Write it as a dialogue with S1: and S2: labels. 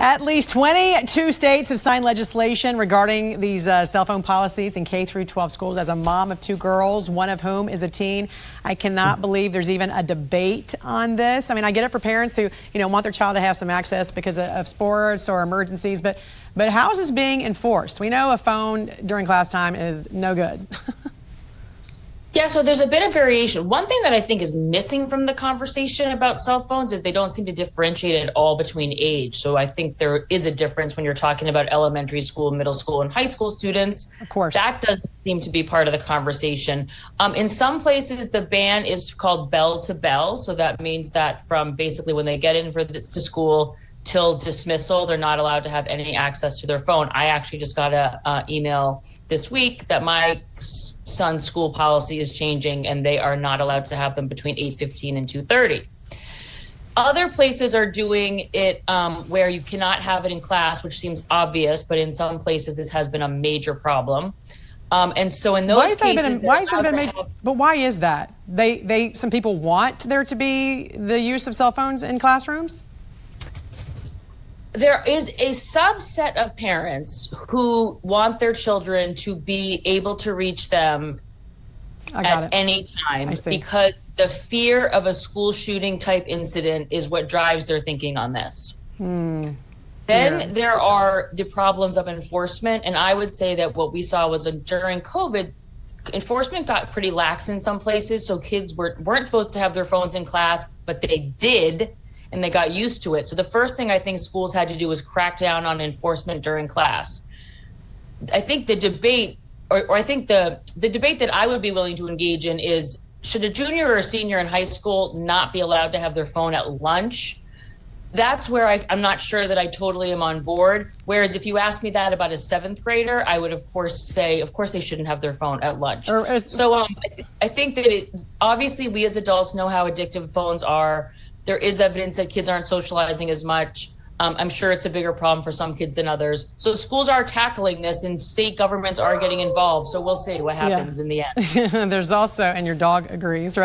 S1: At least 22 states have signed legislation regarding these cell phone policies in K through 12 schools. As a mom of two girls, one of whom is a teen, I cannot believe there's even a debate on this. I mean, I get it for parents who, want their child to have some access because of sports or emergencies, but how is this being enforced? We know a phone during class time is no good.
S2: Yeah, so there's a bit of variation. One thing that I think is missing from the conversation about cell phones is they don't seem to differentiate at all between age. So I think there is a difference when you're talking about elementary school, middle school, and high school students.
S1: Of course.
S2: That doesn't seem to be part of the conversation. In some places, the ban is called bell to bell. So that means that from basically when they get in to school till dismissal, they're not allowed to have any access to their phone. I actually just got an email this week that my son's school policy is changing and they are not allowed to have them between 8:15 and 2:30. Other places are doing it where you cannot have it in class, which seems obvious, but in some places this has been a major problem. And so in those cases,
S1: but why is that? Some people want there to be the use of cell phones in classrooms?
S2: There is a subset of parents who want their children to be able to reach them at any time because the fear of a school shooting type incident is what drives their thinking on this. Then there are the problems of enforcement. And I would say that what we saw was during COVID, enforcement got pretty lax in some places. So kids weren't supposed to have their phones in class, but they did. And they got used to it. So the first thing I think schools had to do was crack down on enforcement during class. I think the debate, or I think the debate that I would be willing to engage in is, should a junior or a senior in high school not be allowed to have their phone at lunch? That's where I'm not sure that I totally am on board. Whereas if you asked me that about a seventh grader, I would, of course, say, of course, they shouldn't have their phone at lunch. I think that obviously we as adults know how addictive phones are. There is evidence that kids aren't socializing as much. I'm sure it's a bigger problem for some kids than others. So schools are tackling this and state governments are getting involved. So we'll see what happens in the end.
S1: There's also, and your dog agrees, right?